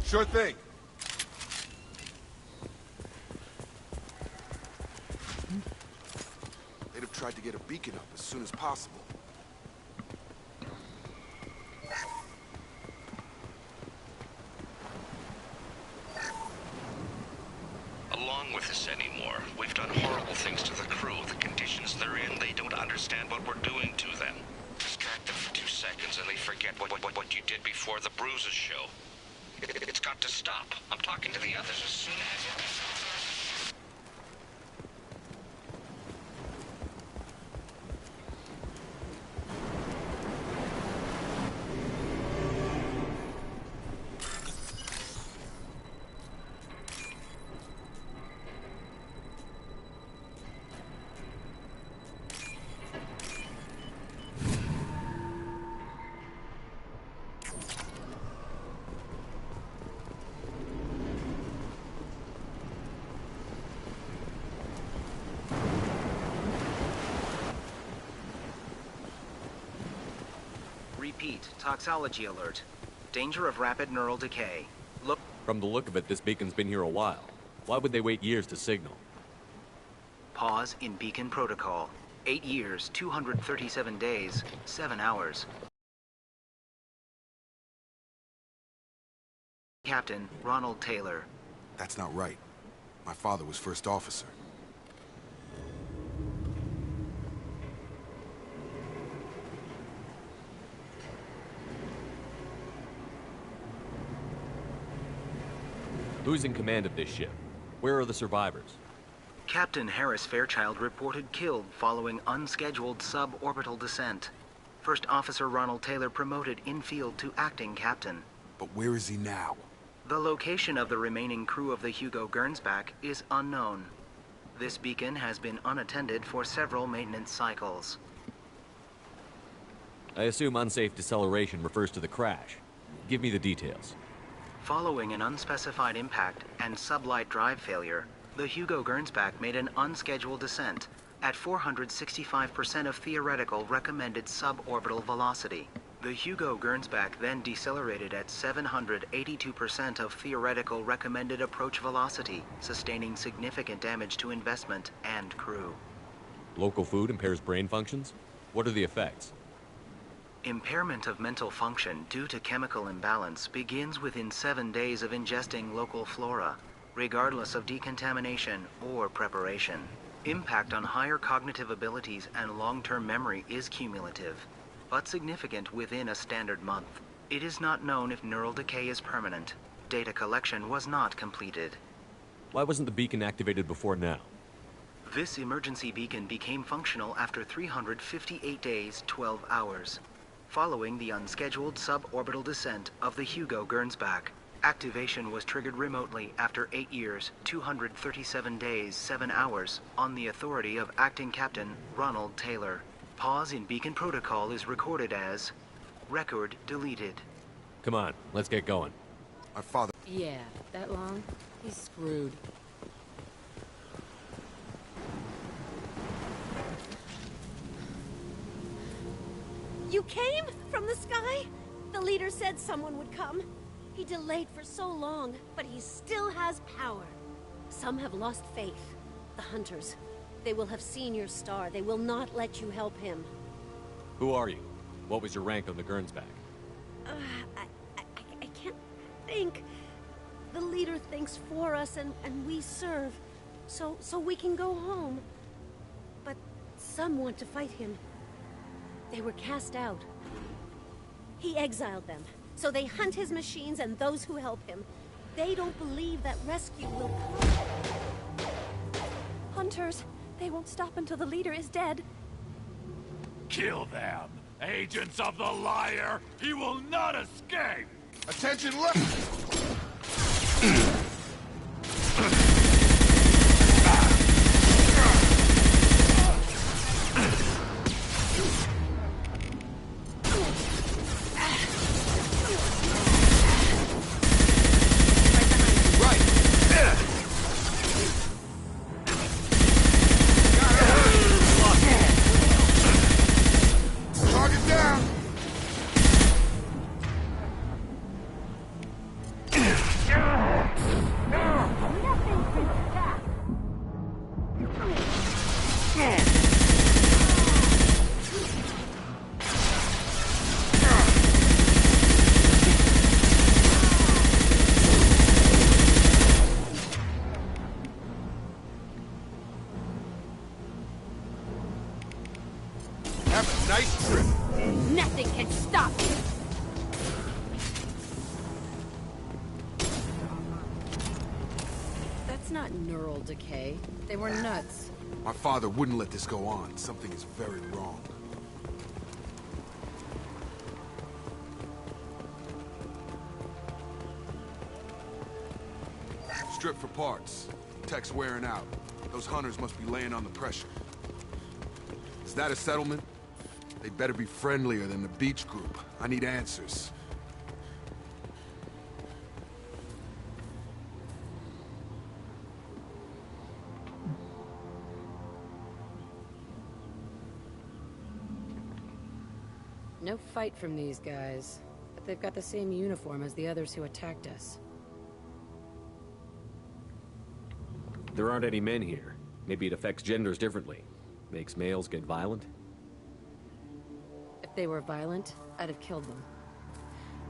Sure thing. They'd have tried to get a beacon up as soon as possible. Along with this anymore. We've done horrible things to the crew. The conditions they're in, they don't understand what we're doing to them. Distract them for 2 seconds and they forget what you did before the bruises show. It's got to stop. I'm talking to the others as soon as... Repeat, toxology alert. Danger of rapid neural decay. Look. From the look of it, this beacon's been here a while. Why would they wait years to signal? Pause in beacon protocol. 8 years, 237 days, 7 hours. Captain Ronald Taylor. That's not right. My father was first officer. Who's in command of this ship? Where are the survivors? Captain Harris Fairchild reported killed following unscheduled suborbital descent. First Officer Ronald Taylor promoted in-field to acting captain. But where is he now? The location of the remaining crew of the Hugo Gernsback is unknown. This beacon has been unattended for several maintenance cycles. I assume unsafe deceleration refers to the crash. Give me the details. Following an unspecified impact and sublight drive failure, the Hugo Gernsback made an unscheduled descent at 465% of theoretical recommended suborbital velocity. The Hugo Gernsback then decelerated at 782% of theoretical recommended approach velocity, sustaining significant damage to investment and crew. Local food impairs brain functions? What are the effects? Impairment of mental function due to chemical imbalance begins within 7 days of ingesting local flora, regardless of decontamination or preparation. Impact on higher cognitive abilities and long-term memory is cumulative, but significant within a standard month. It is not known if neural decay is permanent. Data collection was not completed. Why wasn't the beacon activated before now? This emergency beacon became functional after 358 days, 12 hours. Following the unscheduled suborbital descent of the Hugo Gernsback. Activation was triggered remotely after 8 years, 237 days, 7 hours, on the authority of Acting Captain Ronald Taylor. Pause in beacon protocol is recorded as record deleted. Come on, let's get going. My father... Yeah, that long? He's screwed. You came? From the sky? The leader said someone would come. He delayed for so long, but he still has power. Some have lost faith. The Hunters. They will have seen your star. They will not let you help him. Who are you? What was your rank on the Gernsback? I can't think. The leader thinks for us and we serve. So we can go home. But some want to fight him. They were cast out. He exiled them, so they hunt his machines and those who help him. They don't believe that rescue will come. Hunters, they won't stop until the leader is dead. Kill them! Agents of the liar! He will not escape! Attention left! Target down! neural decay. They were nuts. My father wouldn't let this go on. Something is very wrong. Strip for parts. Tech's wearing out. Those hunters must be laying on the pressure. Is that a settlement? They'd better be friendlier than the beach group. I need answers. No fight from these guys, but they've got the same uniform as the others who attacked us. There aren't any men here. Maybe it affects genders differently. Makes males get violent? If they were violent, I'd have killed them.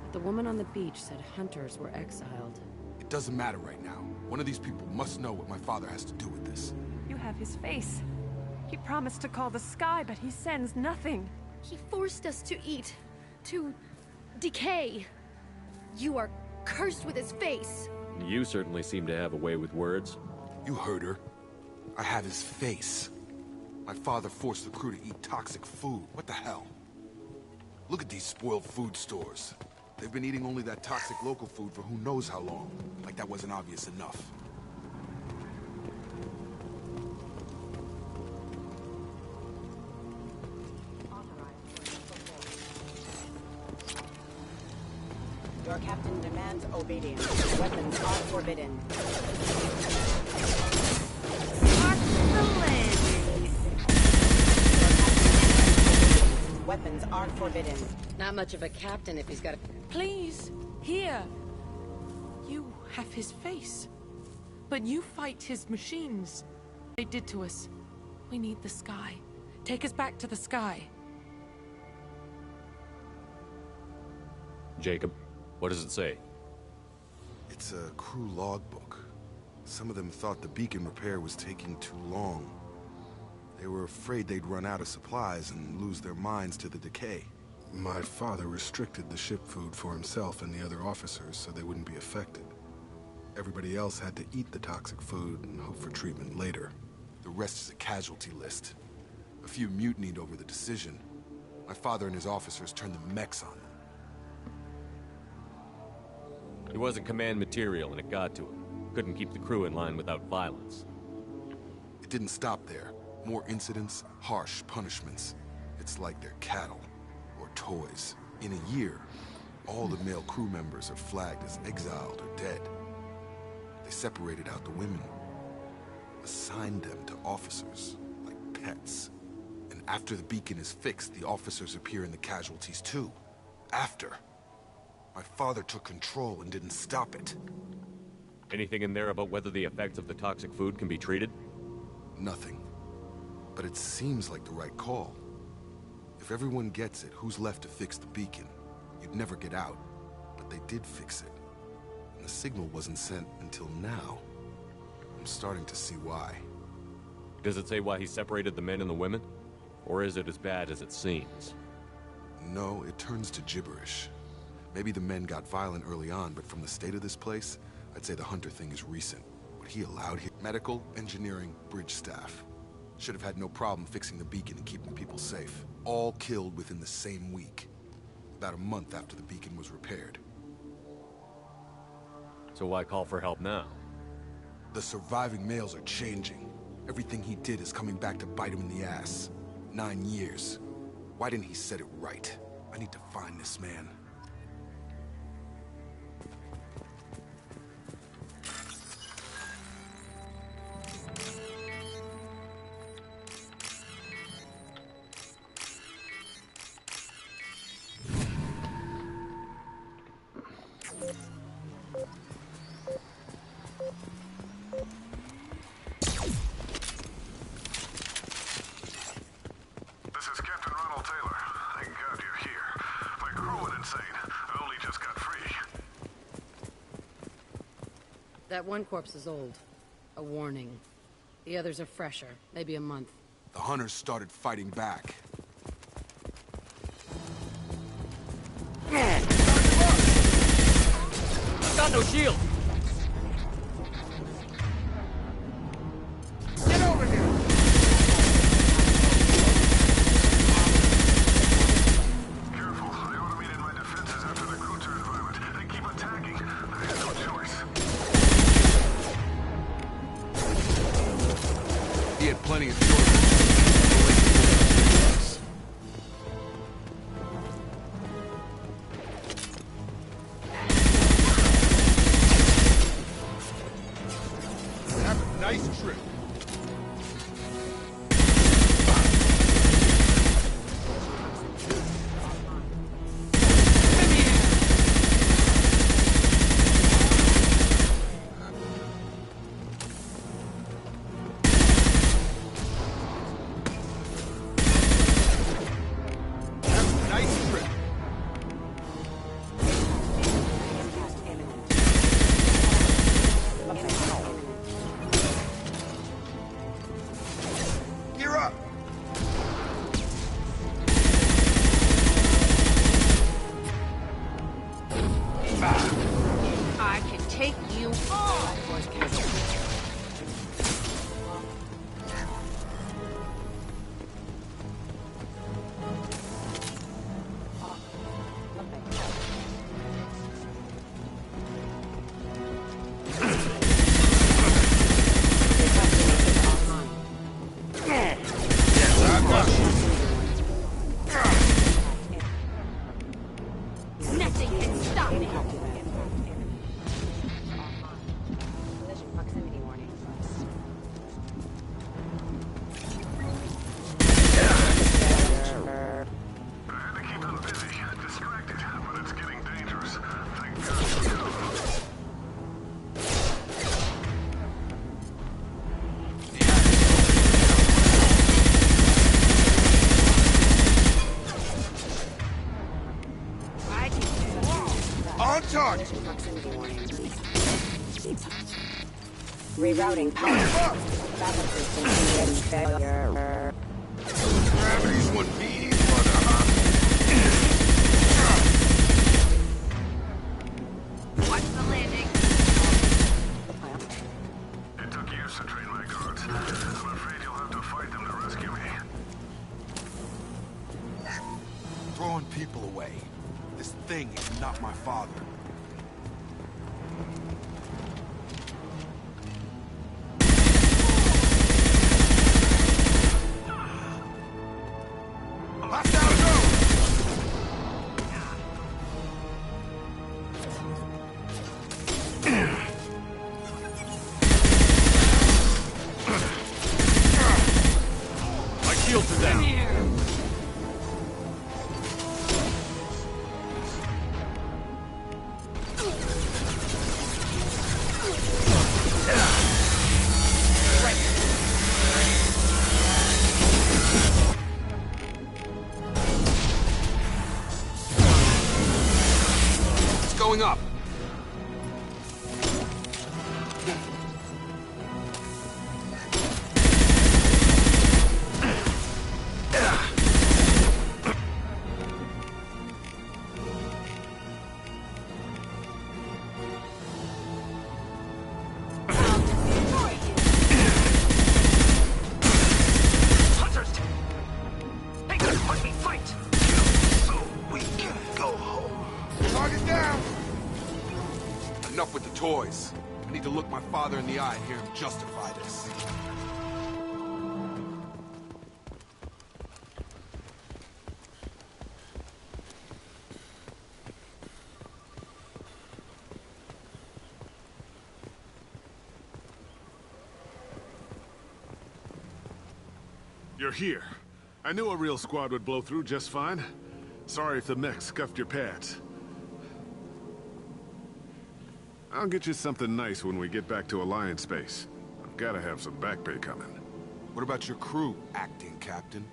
But the woman on the beach said hunters were exiled. It doesn't matter right now. One of these people must know what my father has to do with this. You have his face. He promised to call the sky, but he sends nothing. He forced us to eat, to decay. You are cursed with his face. You certainly seem to have a way with words. You heard her. I have his face. My father forced the crew to eat toxic food. What the hell? Look at these spoiled food stores. They've been eating only that toxic local food for who knows how long. Like that wasn't obvious enough. Your captain demands obedience. Weapons are forbidden. Weapons are forbidden. Not much of a captain if he's got a... Please, here. You have his face. But you fight his machines. They did to us. We need the sky. Take us back to the sky. Jacob, what does it say? It's a crew logbook. Some of them thought the beacon repair was taking too long. They were afraid they'd run out of supplies and lose their minds to the decay. My father restricted the ship food for himself and the other officers so they wouldn't be affected. Everybody else had to eat the toxic food and hope for treatment later. The rest is a casualty list. A few mutinied over the decision. My father and his officers turned the mechs on them. He wasn't command material and it got to him. Couldn't keep the crew in line without violence. It didn't stop there. More incidents, harsh punishments. It's like they're cattle, or toys. In a year, all the male crew members are flagged as exiled or dead. They separated out the women, assigned them to officers, like pets. And after the beacon is fixed, the officers appear in the casualties too. After. My father took control and didn't stop it. Anything in there about whether the effects of the toxic food can be treated? Nothing. But it seems like the right call. If everyone gets it, who's left to fix the beacon? You'd never get out. But they did fix it. And the signal wasn't sent until now. I'm starting to see why. Does it say why he separated the men and the women? Or is it as bad as it seems? No, it turns to gibberish. Maybe the men got violent early on, but from the state of this place, I'd say the Hunter thing is recent. What he allowed here... Medical, engineering, bridge staff. Should have had no problem fixing the beacon and keeping people safe. All killed within the same week. About a month after the beacon was repaired. So why call for help now? The surviving males are changing. Everything he did is coming back to bite him in the ass. 9 years. Why didn't he set it right? I need to find this man. That one corpse is old. A warning. The others are fresher, maybe a month. The hunters started fighting back. I've got no shield! plenty of choices. Have a nice trip. I can take you on. Nothing can stop me. Collision proximity warning. On target! Proximity warning. Rerouting power. Backup system in failure. Gravity's one beady mother, huh? Watch the landing. It took years to train my guards. I'm afraid you'll have to fight them to rescue me. Throwing people away. This thing is not my father. Hostile zone! My shields are down. It's going up. Hunters! Hey, let me fight! So we can go home. Target down! Enough with the toys. I need to look my father in the eye and hear him justify this. You're here. I knew a real squad would blow through just fine. Sorry if the mech scuffed your pads. I'll get you something nice when we get back to Alliance Base. I've gotta have some back pay coming. What about your crew, acting captain?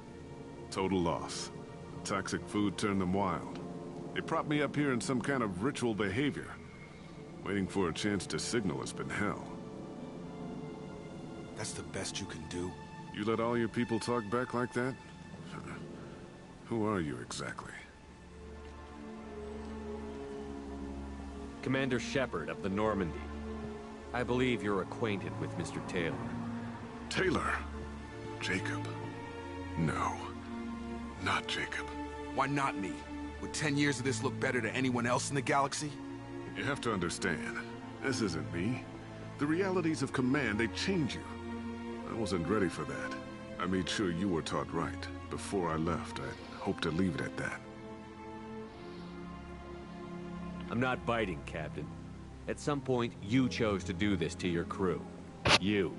Total loss. Toxic food turned them wild. They propped me up here in some kind of ritual behavior. Waiting for a chance to signal has been hell. That's the best you can do? You let all your people talk back like that? Who are you exactly? Commander Shepard of the Normandy. I believe you're acquainted with Mr. Taylor. Taylor? Jacob? No. Not Jacob. Why not me? Would 10 years of this look better to anyone else in the galaxy? You have to understand, this isn't me. The realities of command, they change you. I wasn't ready for that. I made sure you were taught right. Before I left, I hoped to leave it at that. I'm not biting, Captain. At some point, you chose to do this to your crew. You.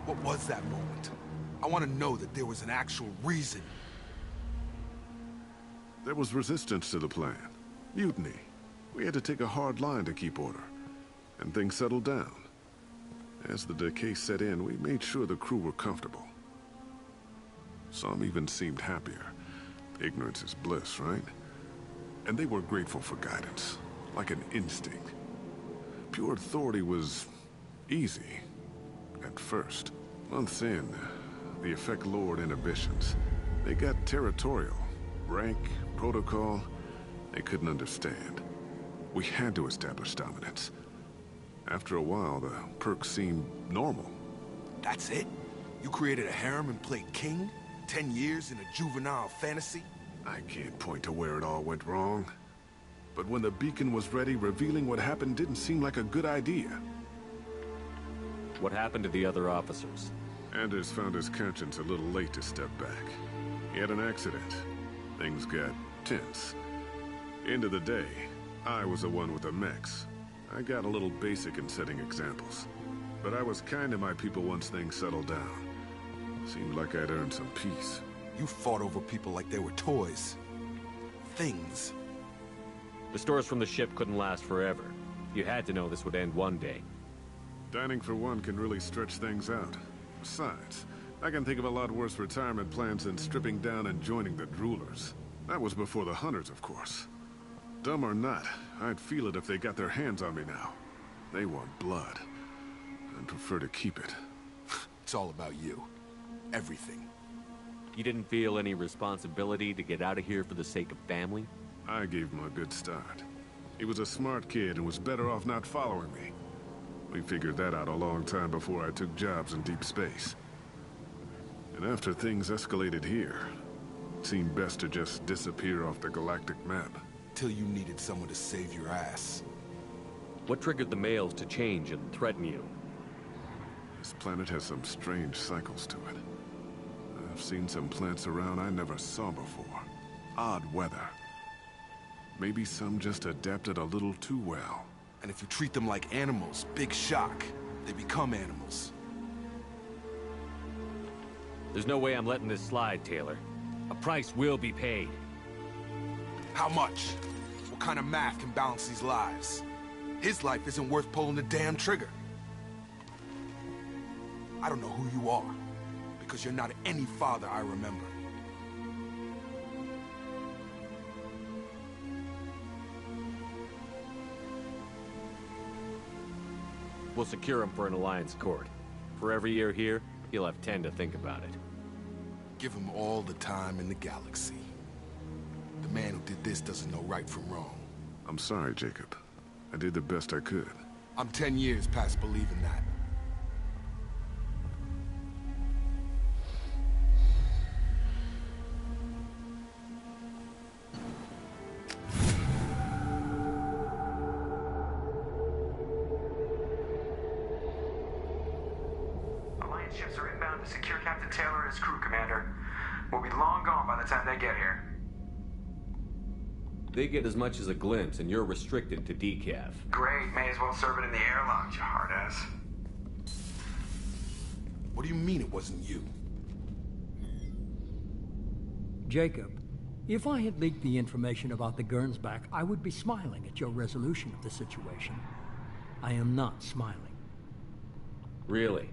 What was that moment? I want to know that there was an actual reason. There was resistance to the plan. Mutiny. We had to take a hard line to keep order. And things settled down. As the decay set in, we made sure the crew were comfortable. Some even seemed happier. Ignorance is bliss, right? And they were grateful for guidance, like an instinct. Pure authority was easy, at first. Months in, the effect lowered inhibitions. They got territorial. Rank, protocol, they couldn't understand. We had to establish dominance. After a while, the perks seemed normal. That's it? You created a harem and played king? 10 years in a juvenile fantasy? I can't point to where it all went wrong. But when the beacon was ready, revealing what happened didn't seem like a good idea. What happened to the other officers? Anders found his conscience a little late to step back. He had an accident. Things got tense. End of the day, I was the one with the mechs. I got a little basic in setting examples. But I was kind to my people once things settled down. Seemed like I'd earned some peace. You fought over people like they were toys. Things. The stores from the ship couldn't last forever. You had to know this would end one day. Dining for one can really stretch things out. Besides, I can think of a lot worse retirement plans than stripping down and joining the Droolers. That was before the Hunters, of course. Dumb or not, I'd feel it if they got their hands on me now. They want blood. I'd prefer to keep it. It's all about you. Everything. You didn't feel any responsibility to get out of here for the sake of family? I gave him a good start. He was a smart kid and was better off not following me. We figured that out a long time before I took jobs in deep space. And after things escalated here, it seemed best to just disappear off the galactic map. Till you needed someone to save your ass. What triggered the males to change and threaten you? This planet has some strange cycles to it. I've seen some plants around I never saw before. Odd weather. Maybe some just adapted a little too well. And if you treat them like animals, big shock. They become animals. There's no way I'm letting this slide, Taylor. A price will be paid. How much? What kind of math can balance these lives? His life isn't worth pulling the damn trigger. I don't know who you are, because you're not any father I remember. We'll secure him for an Alliance court. For every year here, he'll have 10 to think about it. Give him all the time in the galaxy. The man who did this doesn't know right from wrong. I'm sorry, Jacob. I did the best I could. I'm 10 years past believing that. Alliance ships are inbound to secure Captain Taylor and his crew, Commander. We'll be long gone by the time they get here. They get as much as a glimpse, and you're restricted to decaf. Great, may as well serve it in the airlock, you hard ass. What do you mean it wasn't you? Jacob, if I had leaked the information about the Gernsback, I would be smiling at your resolution of the situation. I am not smiling. Really?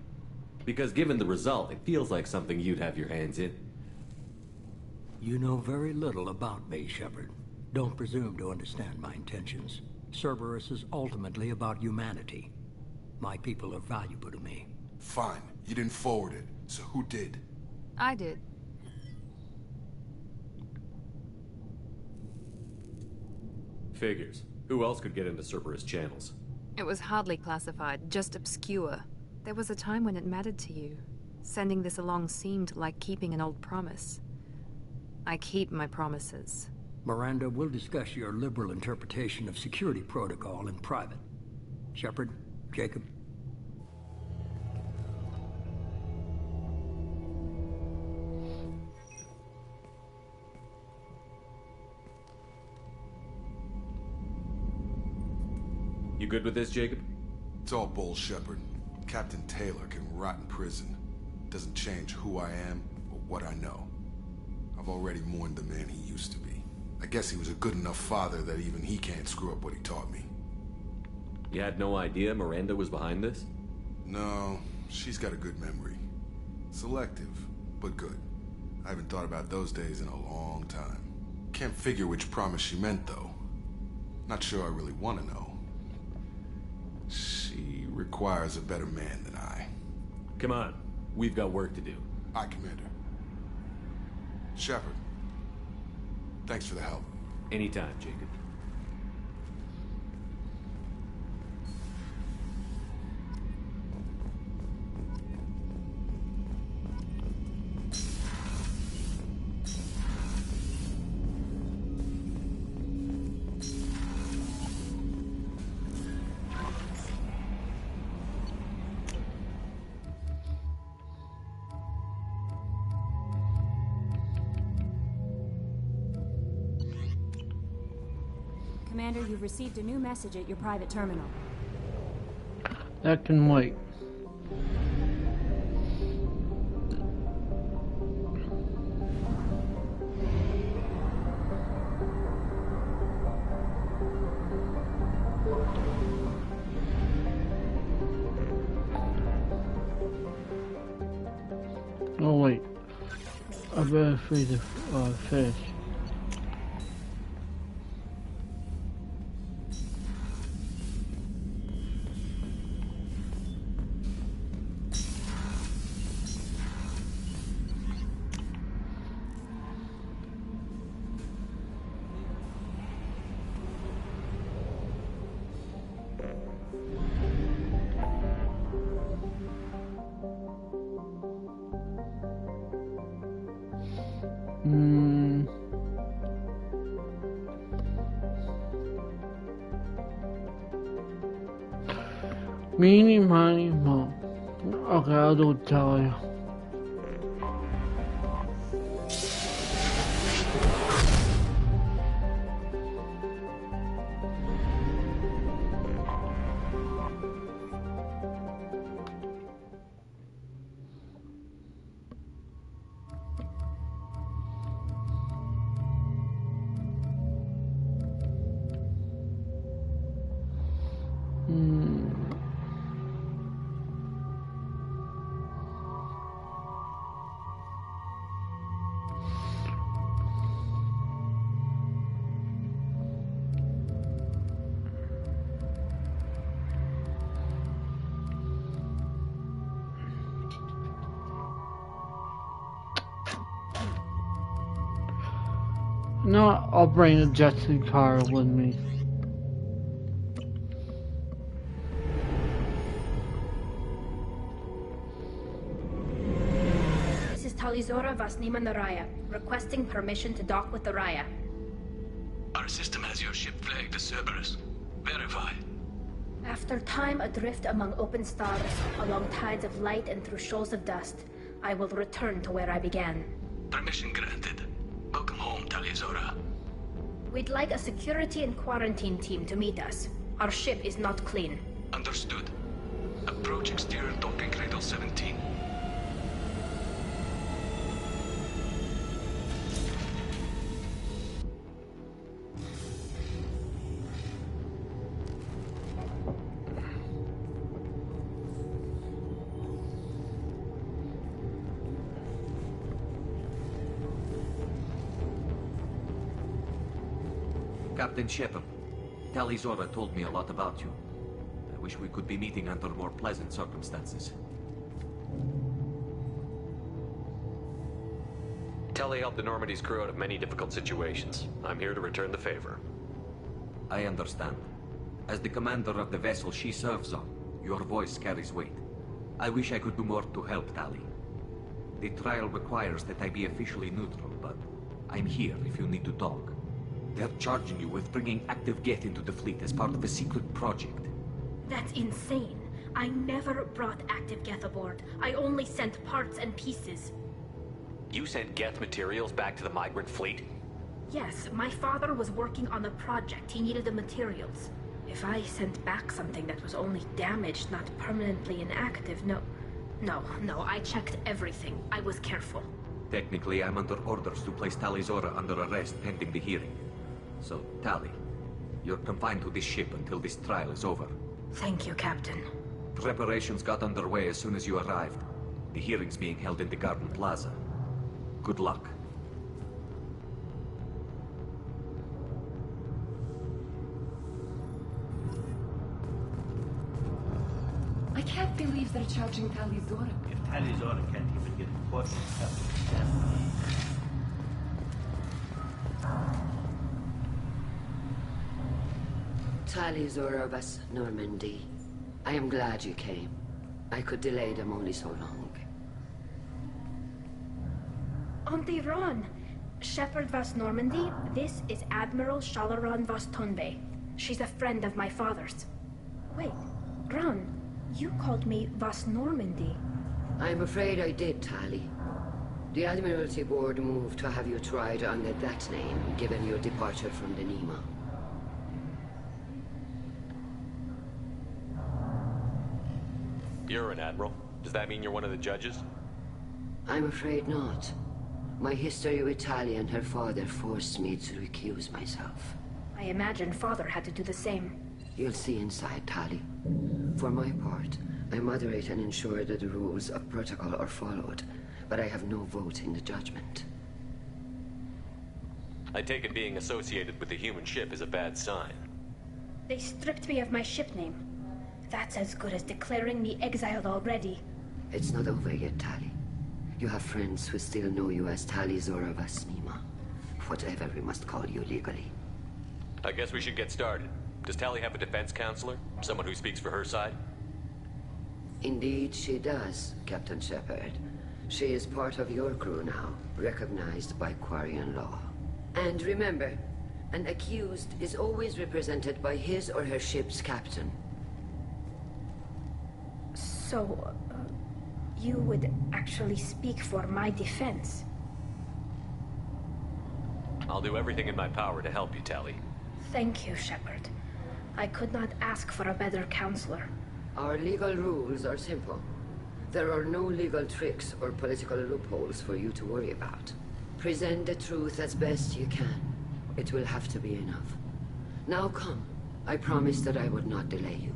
Because given the result, it feels like something you'd have your hands in. You know very little about me, Shepard. Don't presume to understand my intentions. Cerberus is ultimately about humanity. My people are valuable to me. Fine. You didn't forward it, so who did? I did. Figures. Who else could get into Cerberus channels? It was hardly classified, just obscure. There was a time when it mattered to you. Sending this along seemed like keeping an old promise. I keep my promises. Miranda, we'll discuss your liberal interpretation of security protocol in private. Shepard, Jacob. You good with this, Jacob? It's all bull, Shepard. Captain Taylor can rot in prison. Doesn't change who I am or what I know. I've already mourned the man he used to be. I guess he was a good enough father that even he can't screw up what he taught me. You had no idea Miranda was behind this? No, she's got a good memory. Selective, but good. I haven't thought about those days in a long time. Can't figure which promise she meant, though. Not sure I really want to know. She requires a better man than I. Come on, we've got work to do. Aye, Commander. Shepard, thanks for the help. Anytime, Jacob. Commander, you've received a new message at your private terminal. That can wait. Oh wait, I better feed the fish. Meeny, miny, mo. Okay, I'll do tell you. No, I'll bring a Jetson car with me. This is Talizora Vasnima Naraya, requesting permission to dock with the Raya. Our system has your ship flagged as Cerberus. Verify. After time adrift among open stars, along tides of light and through shoals of dust, I will return to where I began. Permission granted. Welcome home, Talizora. We'd like a security and quarantine team to meet us. Our ship is not clean. Understood. Approach exterior docking cradle 17. Captain Shepard, Talizora told me a lot about you. I wish we could be meeting under more pleasant circumstances. Tali helped the Normandy's crew out of many difficult situations. I'm here to return the favor. I understand. As the commander of the vessel she serves on, your voice carries weight. I wish I could do more to help Tali. The trial requires that I be officially neutral, but I'm here if you need to talk. They're charging you with bringing active Geth into the fleet as part of a secret project. That's insane. I never brought active Geth aboard. I only sent parts and pieces. You sent Geth materials back to the migrant fleet? Yes, my father was working on a project. He needed the materials. If I sent back something that was only damaged, not permanently inactive, no, I checked everything. I was careful. Technically, I'm under orders to place Tali Zora under arrest pending the hearing. So, Tali, you're confined to this ship until this trial is over. Thank you, Captain. Preparations got underway as soon as you arrived. The hearing's being held in the Garden Plaza. Good luck. I can't believe they're charging Tali Zora. If Tali Zora can't even get a court, Tali Zora Vas Normandy. I am glad you came. I could delay them only so long. Auntie Ron! Shepard Vas Normandy, this is Admiral Shalaron Vas Tonbe. She's a friend of my father's. Wait, Ron, you called me Vas Normandy. I'm afraid I did, Tali. The Admiralty Board moved to have you tried under that name, given your departure from the Nima. You're an admiral. Does that mean you're one of the judges? I'm afraid not. My history with Tali and her father forced me to recuse myself. I imagine father had to do the same. You'll see inside, Tali. For my part, I moderate and ensure that the rules of protocol are followed, but I have no vote in the judgment. I take it being associated with the human ship is a bad sign. They stripped me of my ship name. That's as good as declaring me exiled already. It's not over yet, Tali. You have friends who still know you as Tali Zora Vas Nima. Whatever we must call you legally. I guess we should get started. Does Tali have a defense counselor? Someone who speaks for her side? Indeed she does, Captain Shepard. She is part of your crew now, recognized by Quarian law. And remember, an accused is always represented by his or her ship's captain. So, you would actually speak for my defense? I'll do everything in my power to help you, Tali. Thank you, Shepard. I could not ask for a better counselor. Our legal rules are simple. There are no legal tricks or political loopholes for you to worry about. Present the truth as best you can. It will have to be enough. Now come. I promised that I would not delay you.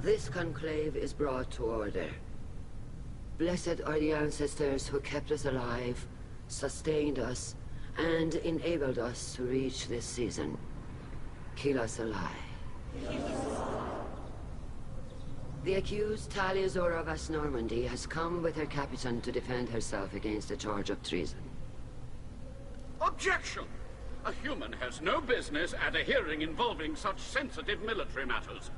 This conclave is brought to order. Blessed are the ancestors who kept us alive, sustained us, and enabled us to reach this season. Keep us alive. The accused Tali Zora Vas Normandy has come with her captain to defend herself against a charge of treason. Objection! A human has no business at a hearing involving such sensitive military matters.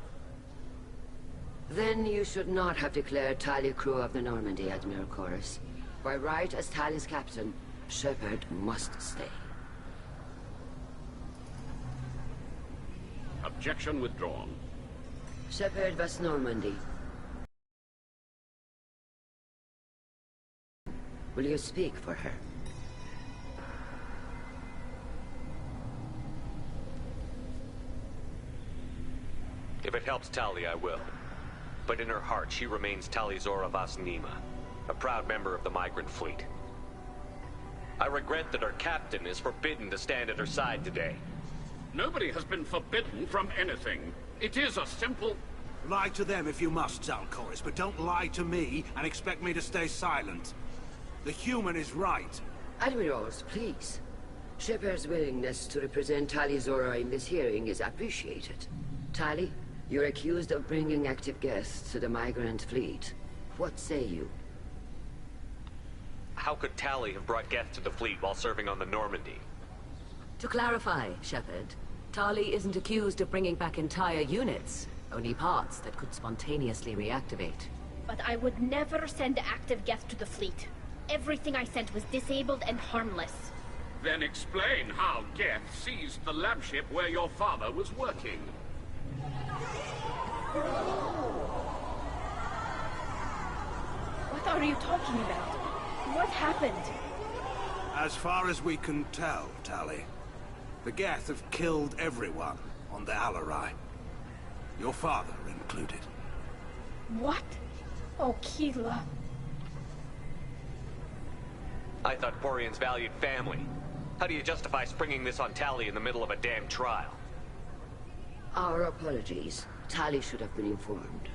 Then you should not have declared Tali crew of the Normandy, Admiral Chorus. By right as Tali's captain, Shepard must stay. Objection withdrawn. Shepard Vas Normandy. Will you speak for her? If it helps Tali, I will. But in her heart, she remains Tali Zora Vas Nima, a proud member of the migrant fleet. I regret that her captain is forbidden to stand at her side today. Nobody has been forbidden from anything. It is a simple... Lie to them if you must, Zalcoris, but don't lie to me and expect me to stay silent. The human is right. Admirals, please. Shepard's willingness to represent Tali Zora in this hearing is appreciated. Tali, you're accused of bringing active guests to the migrant fleet. What say you? how could Tali have brought Geth to the fleet while serving on the Normandy? To clarify, Shepard, Tali isn't accused of bringing back entire units, only parts that could spontaneously reactivate. But I would never send active Geth to the fleet. Everything I sent was disabled and harmless. Then explain how Geth seized the lab ship where your father was working. What are you talking about? What happened? As far as we can tell, Tali, the Geth have killed everyone on the Alarai. Your father included. What? Oh, Keela. I thought Porian's valued family. How do you justify springing this on Tali in the middle of a damn trial? Our apologies. Tali should have been informed.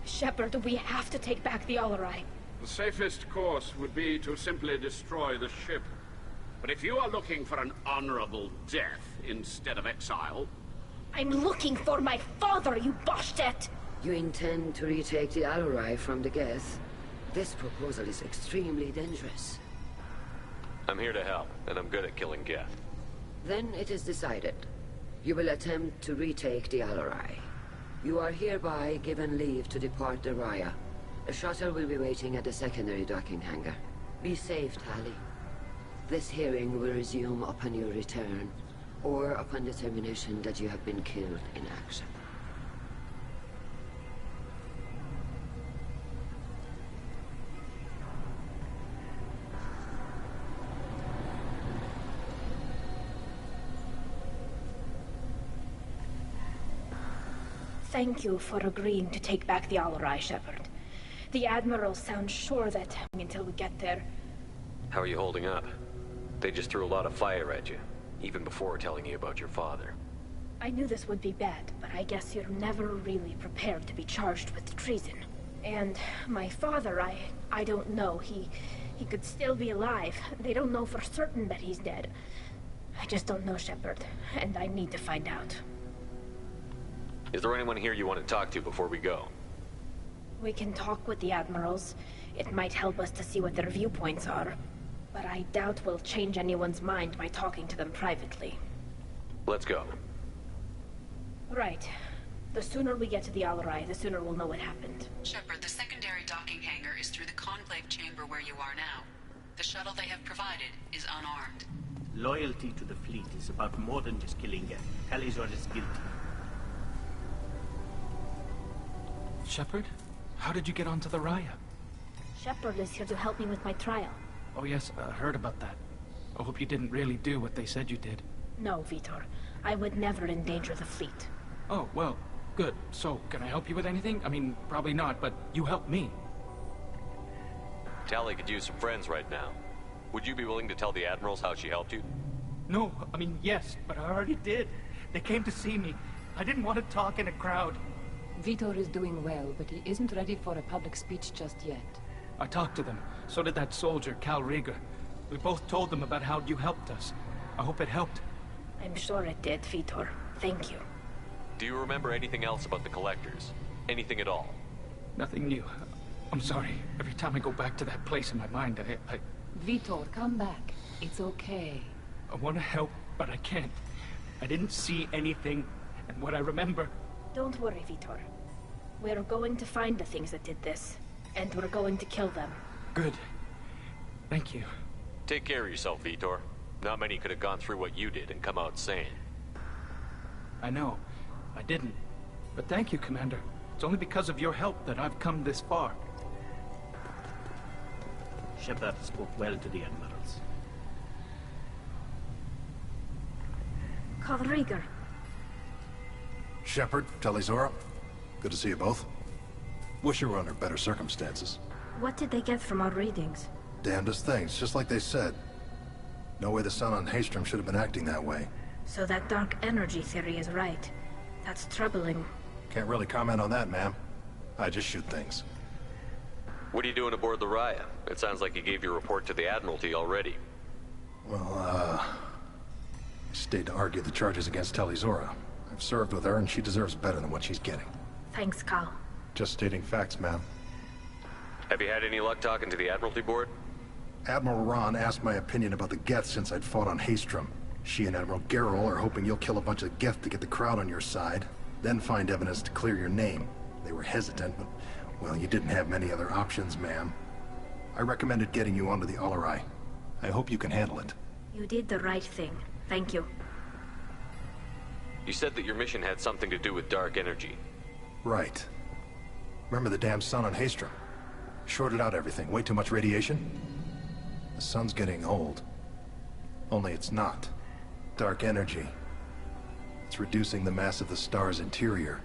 Shepard, we have to take back the Alarai. The safest course would be to simply destroy the ship. But if you are looking for an honorable death instead of exile... I'm looking for my father, you Bastet! You intend to retake the Alarai from the Geth? This proposal is extremely dangerous. I'm here to help, and I'm good at killing Geth. Then it is decided. You will attempt to retake the Alarai. You are hereby given leave to depart the Raya. A shuttle will be waiting at the secondary docking hangar. Be safe, Tali. This hearing will resume upon your return, or upon determination that you have been killed in action. Thank you for agreeing to take back the Alarai, Shepard. The Admiral sounds sure that until we get there... How are you holding up? They just threw a lot of fire at you, even before telling you about your father. I knew this would be bad, but I guess you're never really prepared to be charged with treason. And my father, I don't know. He could still be alive. They don't know for certain that he's dead. I just don't know, Shepard, and I need to find out. Is there anyone here you want to talk to before we go? We can talk with the Admirals. It might help us to see what their viewpoints are. But I doubt we'll change anyone's mind by talking to them privately. Let's go. Right. The sooner we get to the Alarai, the sooner we'll know what happened. Shepard, the secondary docking hangar is through the Conclave chamber where you are now. The shuttle they have provided is unarmed. Loyalty to the fleet is about more than just killing Geth. Tali'Zorah is guilty. Shepard? How did you get onto the Raya? Shepard is here to help me with my trial. Oh yes, I heard about that. I hope you didn't really do what they said you did. No, Vitor. I would never endanger the fleet. Oh, well, good. So, can I help you with anything? I mean, probably not, but you helped me. Tali could use some friends right now. Would you be willing to tell the Admirals how she helped you? No, I mean, yes, but I already did. They came to see me. I didn't want to talk in a crowd. Vitor is doing well, but he isn't ready for a public speech just yet. I talked to them. So did that soldier, Cal Rieger. We both told them about how you helped us. I hope it helped. I'm sure it did, Vitor. Thank you. Do you remember anything else about the Collectors? Anything at all? Nothing new. I'm sorry. Every time I go back to that place in my mind, I... Vitor, come back. It's okay. I want to help, but I can't. I didn't see anything, and what I remember... Don't worry, Vitor. We're going to find the things that did this, and we're going to kill them. Good. Thank you. Take care of yourself, Vitor. Not many could have gone through what you did and come out sane. I know. I didn't. But thank you, Commander. It's only because of your help that I've come this far. Shepard spoke well to the Admirals. Cal Rieger. Shepard, Tali'Zorah. Good to see you both. Wish you were under better circumstances. What did they get from our readings? Damnedest things, just like they said. No way the Sun on Haestrom should have been acting that way. So that dark energy theory is right. That's troubling. Can't really comment on that, ma'am. I just shoot things. What are you doing aboard the Raya? It sounds like you gave your report to the Admiralty already. Well, stayed to argue the charges against Tali'Zorah. I've served with her, and she deserves better than what she's getting. Thanks, Cal. Just stating facts, ma'am. Have you had any luck talking to the Admiralty board? Admiral Ron asked my opinion about the Geth since I'd fought on Haestrom. She and Admiral Gerrel are hoping you'll kill a bunch of Geth to get the crowd on your side, then find evidence to clear your name. They were hesitant, but, well, you didn't have many other options, ma'am. I recommended getting you onto the Alarai. I hope you can handle it. You did the right thing. Thank you. You said that your mission had something to do with dark energy. Right. Remember the damn sun on Haestrom? Shorted out everything. Way too much radiation? The sun's getting old. Only it's not. Dark energy. It's reducing the mass of the star's interior.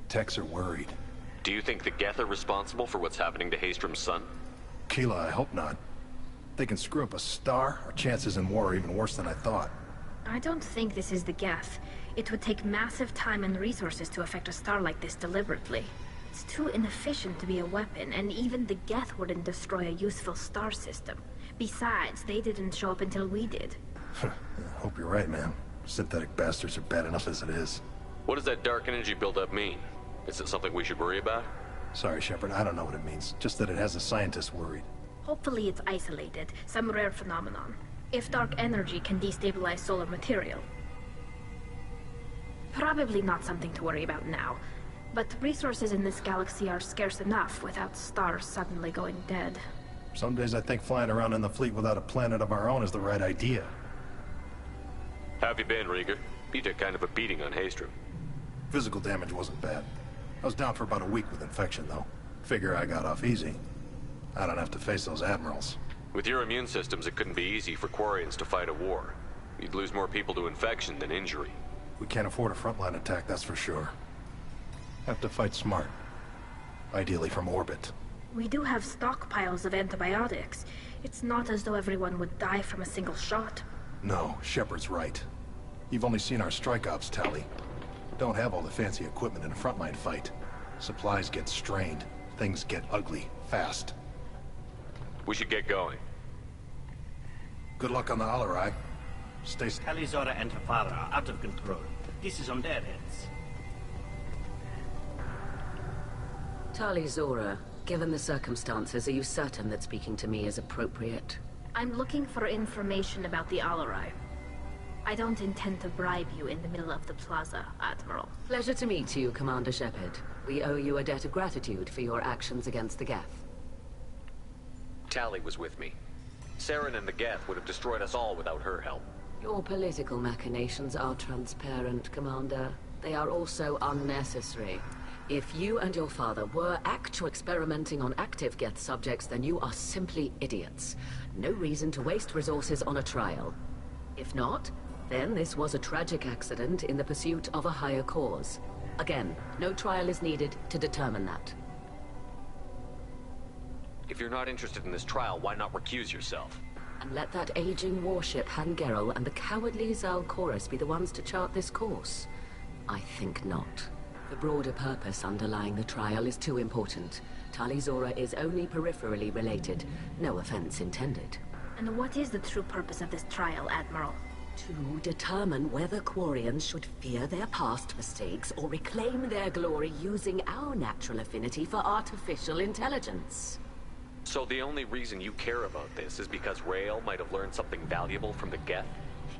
Techs are worried. Do you think the Geth are responsible for what's happening to Haestrom's sun? Keela, I hope not. If they can screw up a star, our chances in war are even worse than I thought. I don't think this is the Geth. It would take massive time and resources to affect a star like this deliberately. It's too inefficient to be a weapon, and even the Geth wouldn't destroy a useful star system. Besides, they didn't show up until we did. I hope you're right, man. Synthetic bastards are bad enough as it is. What does that dark energy buildup mean? Is it something we should worry about? Sorry, Shepard, I don't know what it means. Just that it has the scientists worried. Hopefully it's isolated, some rare phenomenon. If dark energy can destabilize solar material. Probably not something to worry about now. But resources in this galaxy are scarce enough without stars suddenly going dead. Some days I think flying around in the fleet without a planet of our own is the right idea. How have you been, Rieger? You took kind of a beating on Haestrom. Physical damage wasn't bad. I was down for about a week with infection, though. Figure I got off easy. I don't have to face those admirals. With your immune systems, it couldn't be easy for Quarians to fight a war. You'd lose more people to infection than injury. We can't afford a frontline attack, that's for sure. Have to fight smart. Ideally from orbit. We do have stockpiles of antibiotics. It's not as though everyone would die from a single shot. No, Shepard's right. You've only seen our strike ops tally. Don't have all the fancy equipment in a frontline fight. Supplies get strained. Things get ugly, fast. We should get going. Good luck on the Alarai. Stay... Tali'Zorah and her father are out of control. This is on their heads. Tali'Zorah, given the circumstances, are you certain that speaking to me is appropriate? I'm looking for information about the Alarai. I don't intend to bribe you in the middle of the plaza, Admiral. Pleasure to meet you, Commander Shepard. We owe you a debt of gratitude for your actions against the Geth. Tali was with me. Saren and the Geth would have destroyed us all without her help. Your political machinations are transparent, Commander. They are also unnecessary. If you and your father were actually experimenting on active Geth subjects, then you are simply idiots. No reason to waste resources on a trial. If not, then this was a tragic accident in the pursuit of a higher cause. Again, no trial is needed to determine that. If you're not interested in this trial, why not recuse yourself? And let that aging warship Han Gerrel and the cowardly Zal Chorus be the ones to chart this course? I think not. The broader purpose underlying the trial is too important. Tali'Zorah is only peripherally related. No offense intended. And what is the true purpose of this trial, Admiral? To determine whether Quarians should fear their past mistakes or reclaim their glory using our natural affinity for artificial intelligence. So the only reason you care about this is because Rael might have learned something valuable from the Geth?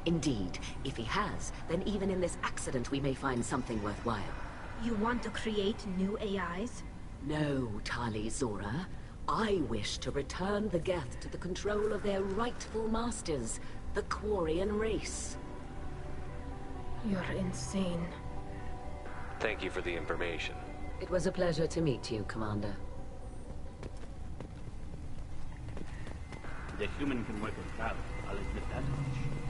Indeed. If he has, then even in this accident we may find something worthwhile. You want to create new AIs? No, Tali'Zorah. I wish to return the Geth to the control of their rightful masters, the Quarian race. You're insane. Thank you for the information. It was a pleasure to meet you, Commander. The human can work a crowd, I'll admit that much.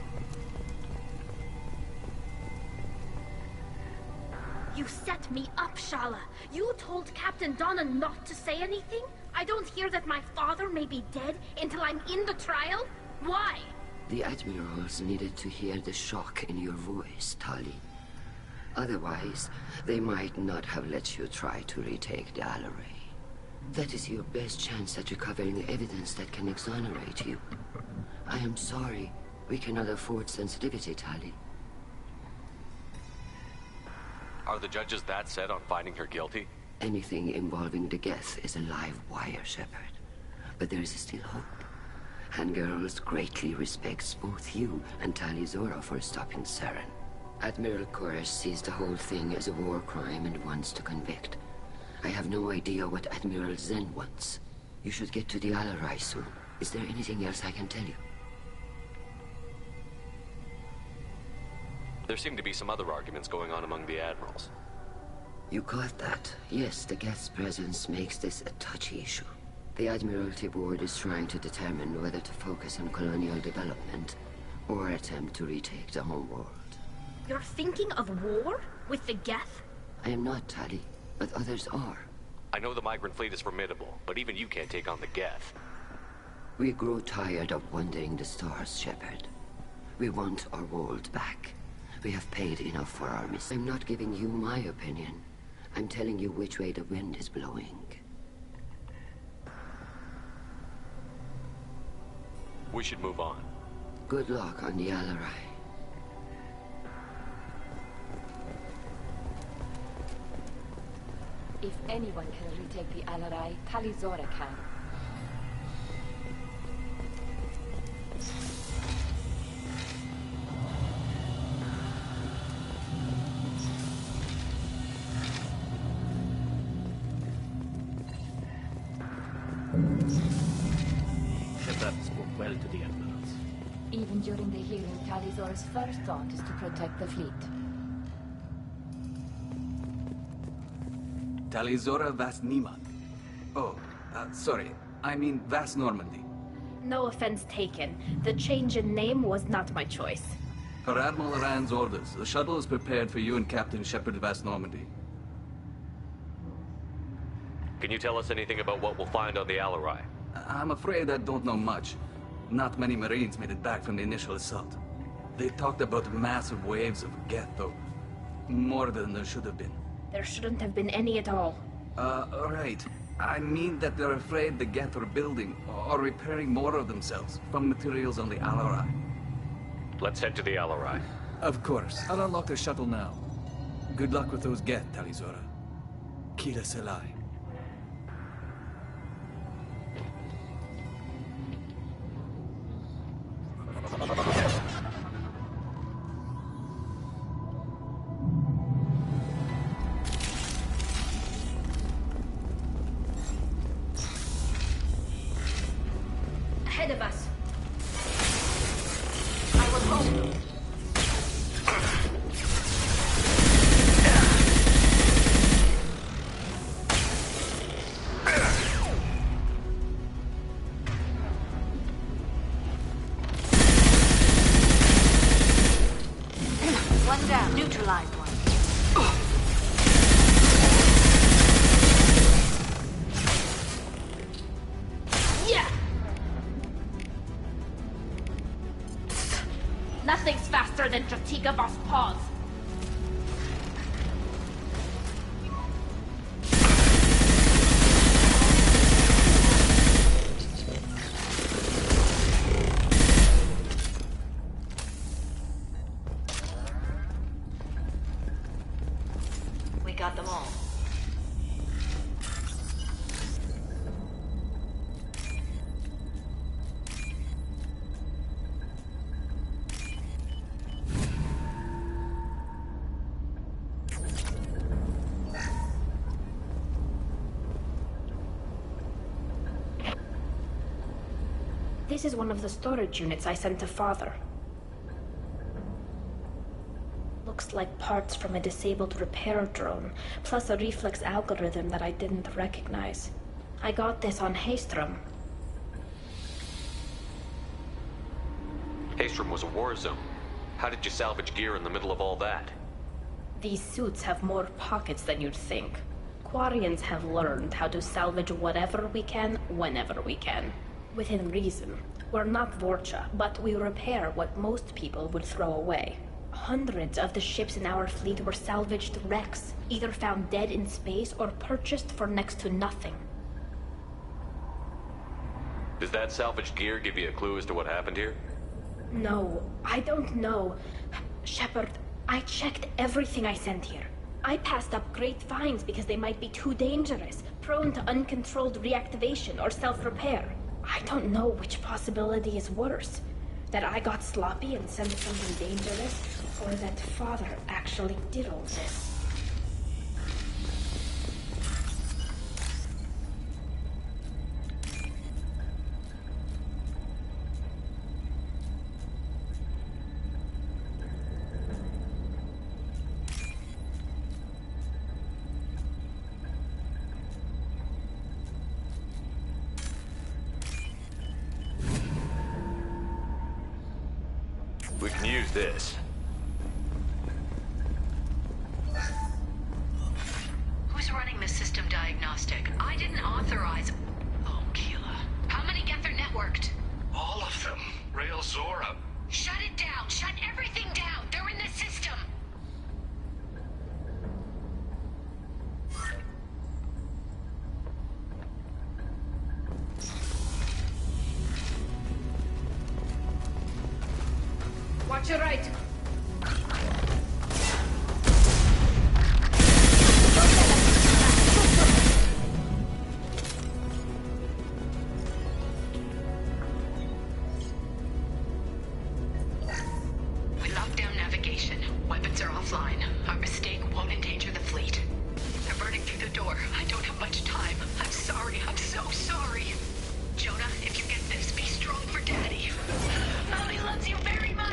You set me up, Shala. You told Captain Donna not to say anything? I don't hear that my father may be dead until I'm in the trial? Why? The Admirals needed to hear the shock in your voice, Tali. Otherwise, they might not have let you try to retake the Alarai. That is your best chance at recovering evidence that can exonerate you. I am sorry. We cannot afford sensitivity, Tali. Are the judges that set on finding her guilty? Anything involving the Geth is a live wire, Shepard. But there is still hope. Hangirls greatly respects both you and Tali'Zorah for stopping Saren. Admiral Koresh sees the whole thing as a war crime and wants to convict. I have no idea what Admiral Zen wants. You should get to the Alarai soon. Is there anything else I can tell you? There seem to be some other arguments going on among the admirals. You caught that. Yes, the Geth's presence makes this a touchy issue. The Admiralty Board is trying to determine whether to focus on colonial development or attempt to retake the homeworld. You're thinking of war? With the Geth? I am not, Tali, but others are. I know the migrant fleet is formidable, but even you can't take on the Geth. We grow tired of wandering the stars, Shepard. We want our world back. We have paid enough for our mission. I'm not giving you my opinion. I'm telling you which way the wind is blowing. We should move on. Good luck on the Alarai. If anyone can retake the Alarai, Tali'Zorah can. Shepard spoke well to the admirals. Even during the hearing, Tali'Zorah's first thought is to protect the fleet. Tali'Zorah Vas Nima. Oh, sorry. I mean Vas Normandy. No offense taken. The change in name was not my choice. Per Admiral Rand's orders, the shuttle is prepared for you and Captain Shepard Vas Normandy. Can you tell us anything about what we'll find on the Alarai? I'm afraid I don't know much. Not many Marines made it back from the initial assault. They talked about massive waves of Geth, though. More than there should have been. There shouldn't have been any at all. Right. I mean that they're afraid the Geth are building or repairing more of themselves from materials on the Alarai. Let's head to the Alarai. Of course. I'll unlock the shuttle now. Good luck with those Geth, Tali'Zorah. Kila Selai. Ahead of us. I will go. One down. Neutralize one. Yeah! Nothing's faster than Jatika Voss paws. We got them all. This is one of the storage units I sent to Father. Looks like parts from a disabled repair drone, plus a reflex algorithm that I didn't recognize. I got this on Haestrom. Haestrom was a war zone. How did you salvage gear in the middle of all that? These suits have more pockets than you'd think. Quarians have learned how to salvage whatever we can, whenever we can. Within reason. We're not Vorcha, but we repair what most people would throw away. Hundreds of the ships in our fleet were salvaged wrecks, either found dead in space or purchased for next to nothing. Does that salvaged gear give you a clue as to what happened here? No, I don't know. Shepard, I checked everything I sent here. I passed up great finds because they might be too dangerous, prone to uncontrolled reactivation or self-repair. I don't know which possibility is worse. That I got sloppy and sent someone dangerous, or that Father actually did all this. We can use this. Who's running the system diagnostic? I didn't authorize... Oh, Keela. How many Geth are networked? All of them. Rail Zora. Shut it down! Shut everything down! They're in the system! Watch your right. We locked down navigation. Weapons are offline. Our mistake won't endanger the fleet. They're burning through the door. I don't have much time. I'm sorry. I'm so sorry. Jonah, if you get this, be strong for Daddy. Mommy loves you very much.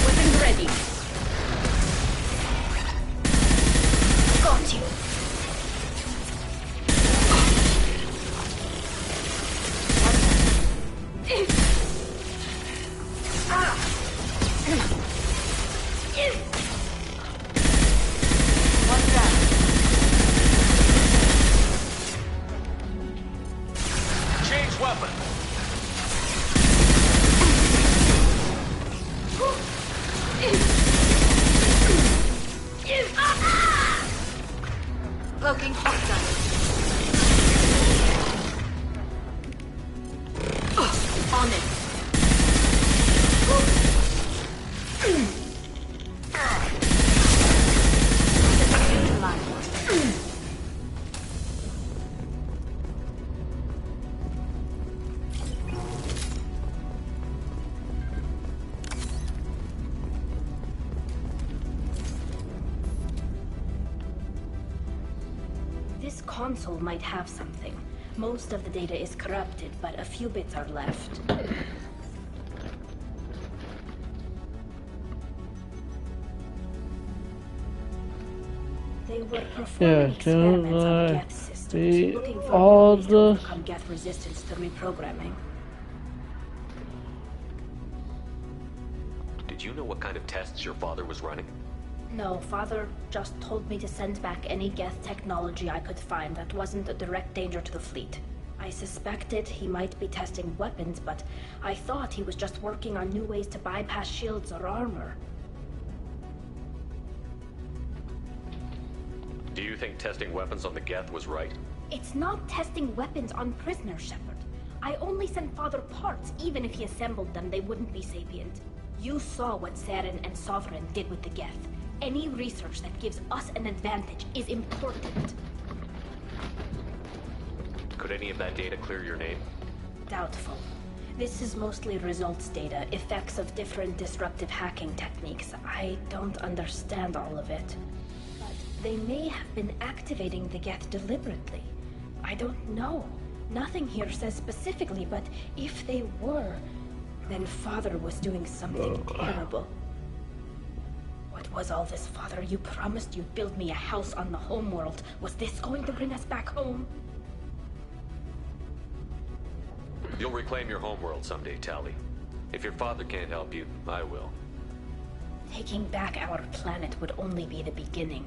Weapons ready. Got you. Change weapon. Cloaking hostile. On it. This console might have something. Most of the data is corrupted, but a few bits are left. They were performing experiments on Geth systems, looking for ways to overcome Geth resistance to reprogramming. Did you know what kind of tests your father was running? No, Father just told me to send back any Geth technology I could find that wasn't a direct danger to the fleet. I suspected he might be testing weapons, but I thought he was just working on new ways to bypass shields or armor. Do you think testing weapons on the Geth was right? It's not testing weapons on prisoners, Shepard. I only sent Father parts. Even if he assembled them, they wouldn't be sapient. You saw what Saren and Sovereign did with the Geth. Any research that gives us an advantage is important. Could any of that data clear your name? Doubtful. This is mostly results data, effects of different disruptive hacking techniques. I don't understand all of it. But they may have been activating the Geth deliberately. I don't know. Nothing here says specifically, but if they were, then Father was doing something terrible. What was all this, Father? You promised you'd build me a house on the homeworld. Was this going to bring us back home? You'll reclaim your homeworld someday, Tali. If your father can't help you, I will. Taking back our planet would only be the beginning.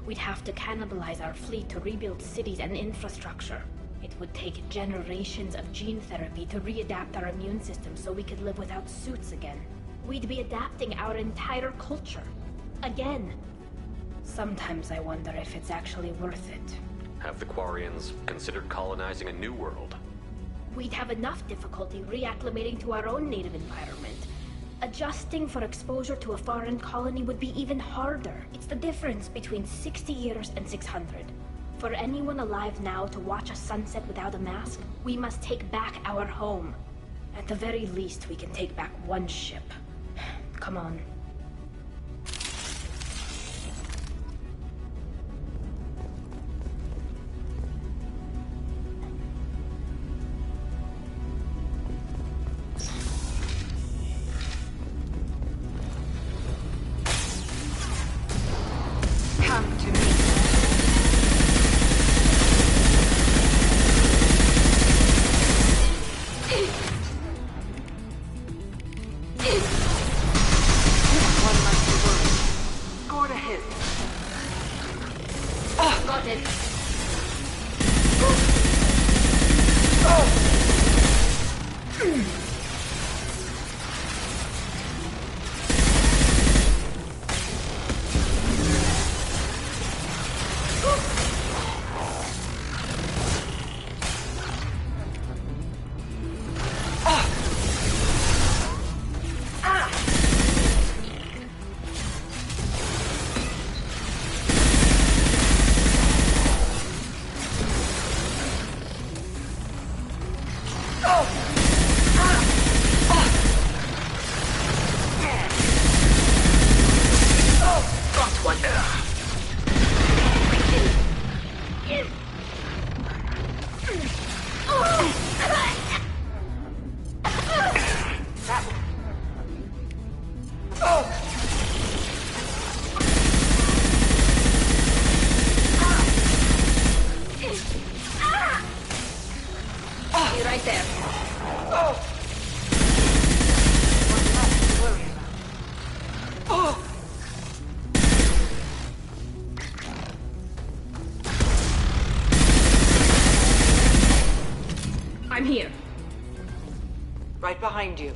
We'd have to cannibalize our fleet to rebuild cities and infrastructure. It would take generations of gene therapy to readapt our immune system so we could live without suits again. We'd be adapting our entire culture. Again. Sometimes I wonder if it's actually worth it. Have the Quarians considered colonizing a new world? We'd have enough difficulty reacclimating to our own native environment. Adjusting for exposure to a foreign colony would be even harder. It's the difference between 60 years and 600. For anyone alive now to watch a sunset without a mask, we must take back our home. At the very least, we can take back one ship. Come on. I'm here. Right behind you.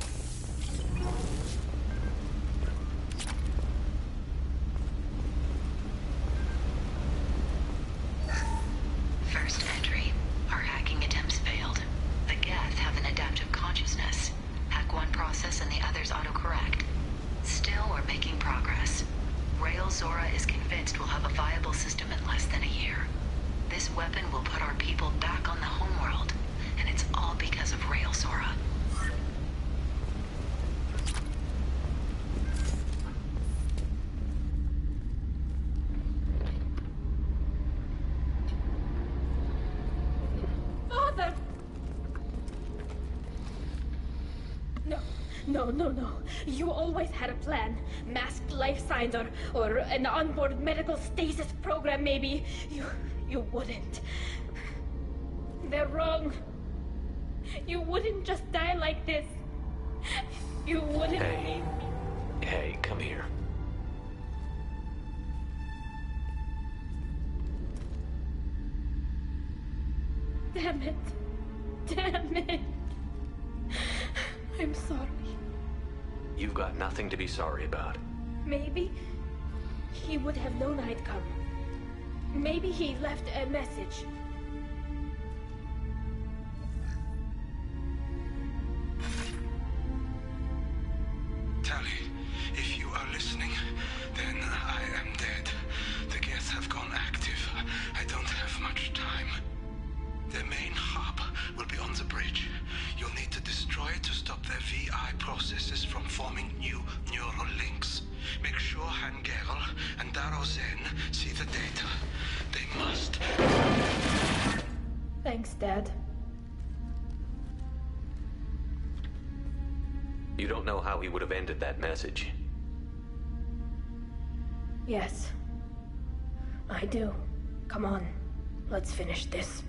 First entry. Our hacking attempts failed. The Geth have an adaptive consciousness. Hack one process and the others autocorrect. Still, we're making progress. Rael Zora is convinced we'll have a viable system in less than a year. This weapon will put our people back on the homeworld. And it's all because of Rael Zora. Father! No. You always had a plan. Masked life signs or an onboard medical stasis program, maybe. You wouldn't. They're wrong. You wouldn't just die like this. You wouldn't. Hey, come here. Damn it. I'm sorry. You've got nothing to be sorry about. Maybe he would have known I'd come. Maybe he left a message. Tali, if you are listening, then I am dead. The Geth have gone active. I don't have much time. Their main hub will be on the bridge. You'll need to destroy it to stop their VI processes from forming new neural links. Make sure Han-Gerel and Daro Zen see the data. They must. Thanks, Dad. You don't know how he would have ended that message. Yes. I do. Come on. Let's finish this.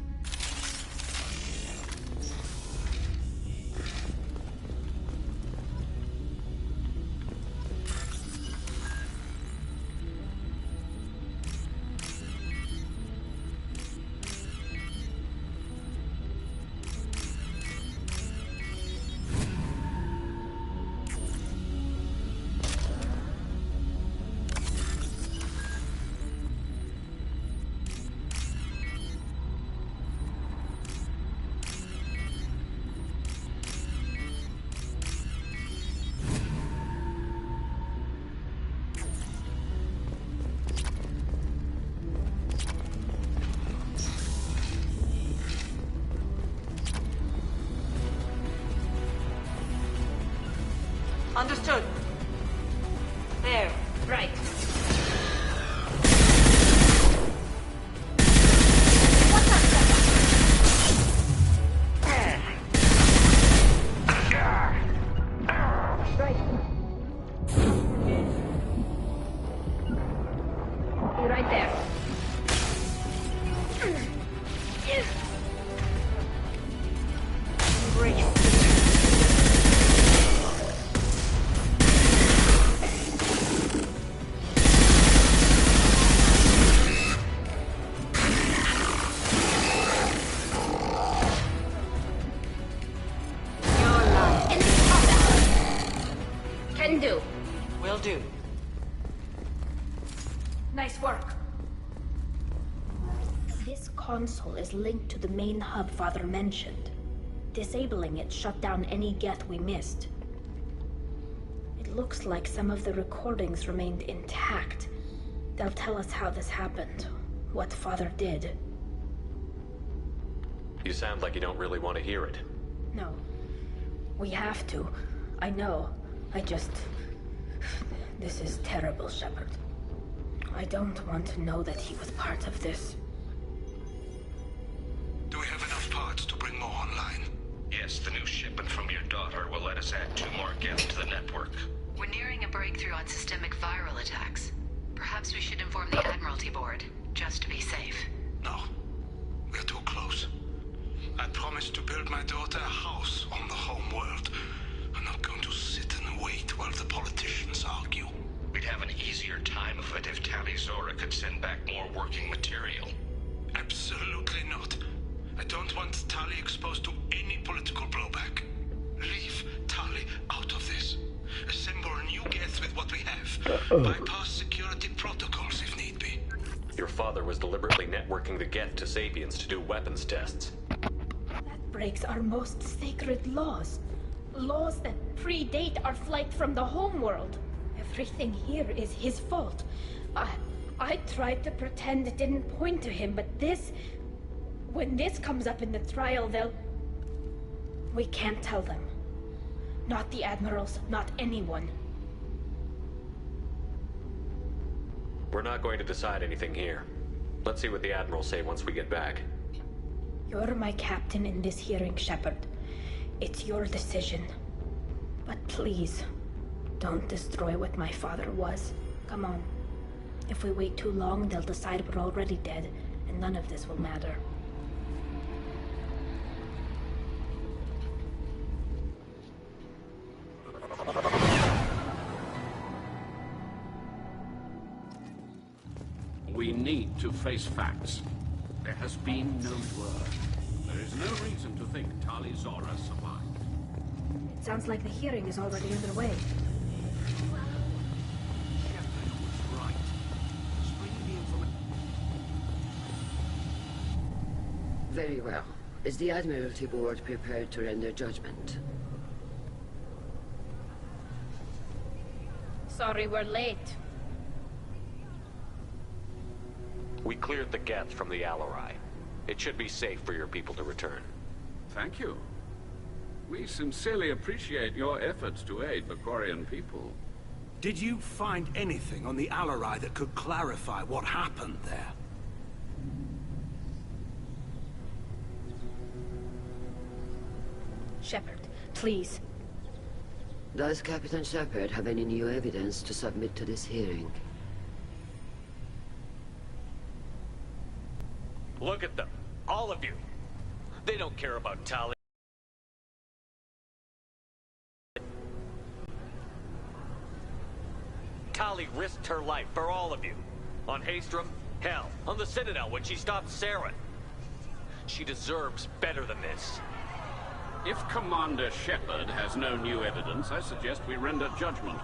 Understood. There. Right. Right there. Can do. Will do. Nice work. This console is linked to the main hub Father mentioned. Disabling it shut down any Geth we missed. It looks like some of the recordings remained intact. They'll tell us how this happened, what Father did. You sound like you don't really want to hear it. No. We have to. I know. This is terrible, Shepard. I don't want to know that he was part of this. Do we have enough parts to bring more online? Yes, the new shipment from your daughter will let us add 2 more Geth to the network. We're nearing a breakthrough on systemic viral attacks. Perhaps we should inform the Admiralty Board, just to be safe. No. We're too close. I promised to build my daughter a house on the home world. I'm not going to sit and wait while the politicians argue. We'd have an easier time of it if Tali Zora could send back more working material. Absolutely not. I don't want Tali exposed to any political blowback. Leave Tali out of this. Assemble new Geth with what we have. Bypass security protocols if need be. Your father was deliberately networking the Geth to Sapiens to do weapons tests. That breaks our most sacred laws. Laws that predate our flight from the homeworld. Everything here is his fault. I tried to pretend it didn't point to him, but when this comes up in the trial, we can't tell them. Not the admirals, not anyone. We're not going to decide anything here. Let's see what the Admirals say once we get back. You're my captain in this hearing, Shepard. It's your decision. But please, don't destroy what my father was. Come on. If we wait too long, they'll decide we're already dead, and none of this will matter. We need to face facts. There has been no word. There is no reason to think Tali Zora survived. It sounds like the hearing is already underway. Shepard was right. Spring the information. Very well. Is the Admiralty Board prepared to render judgment? Sorry we're late. We cleared the Geth from the Alarai. It should be safe for your people to return. Thank you. We sincerely appreciate your efforts to aid the Quarian people. Did you find anything on the Alarai that could clarify what happened there? Shepard, please. Does Captain Shepard have any new evidence to submit to this hearing? Look at them. All of you. They don't care about Tali. Tali risked her life for all of you. On Haestrom, hell, on the Citadel when she stopped Saren. She deserves better than this. If Commander Shepard has no new evidence, I suggest we render judgment.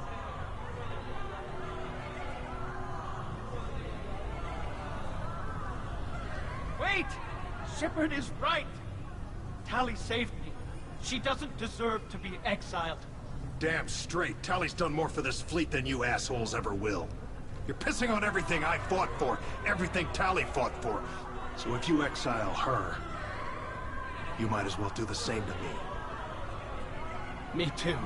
Wait! Shepard is right! Tali saved me. She doesn't deserve to be exiled. Damn straight. Tali's done more for this fleet than you assholes ever will. You're pissing on everything I fought for, everything Tali fought for. So if you exile her, you might as well do the same to me. Me too.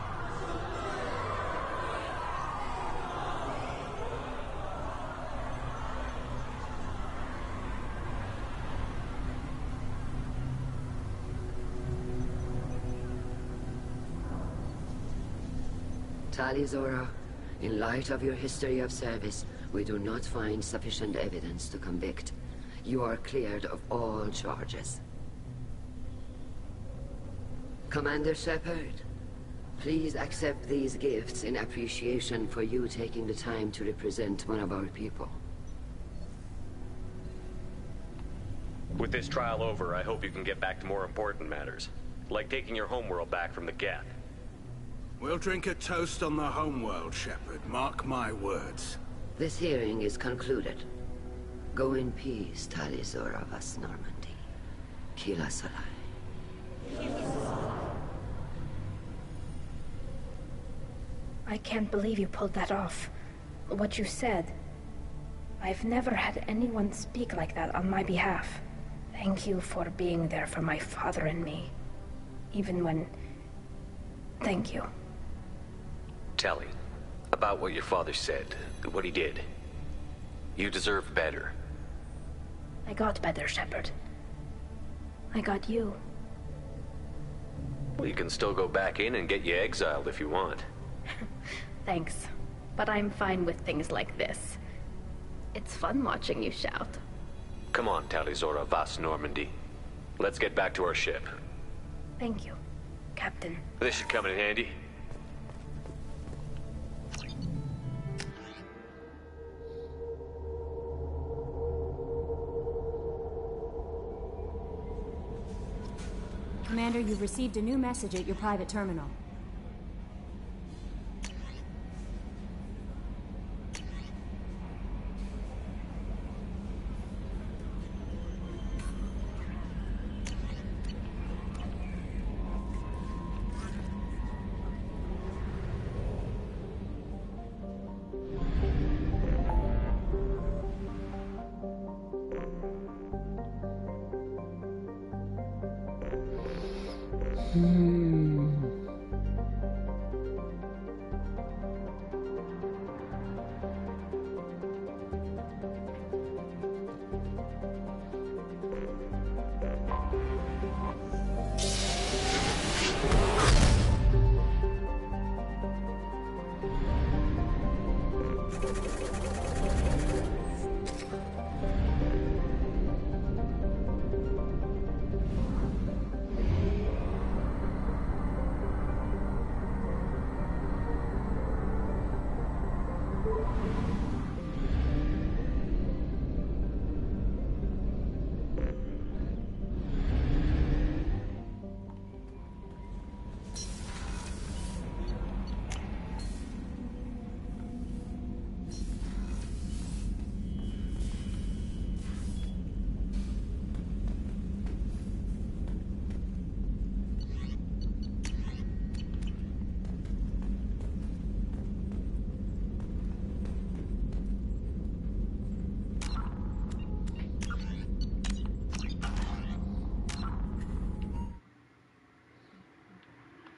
Tali-Zora, in light of your history of service, we do not find sufficient evidence to convict. You are cleared of all charges. Commander Shepard, please accept these gifts in appreciation for you taking the time to represent one of our people. With this trial over, I hope you can get back to more important matters. Like taking your homeworld back from the Geth. We'll drink a toast on the homeworld, Shepard. Mark my words. This hearing is concluded. Go in peace, Tali-Zora vas Normandy. Kila Salai. I can't believe you pulled that off. What you said. I've never had anyone speak like that on my behalf. Thank you for being there for my father and me. Even when... Thank you. Tali, about what your father said, what he did. You deserve better. I got better, Shepard. I got you. Well, you can still go back in and get you exiled if you want. Thanks. But I'm fine with things like this. It's fun watching you shout. Come on, Tali-Zora vas Normandy. Let's get back to our ship. Thank you, Captain. This should come in handy. Commander, you've received a new message at your private terminal.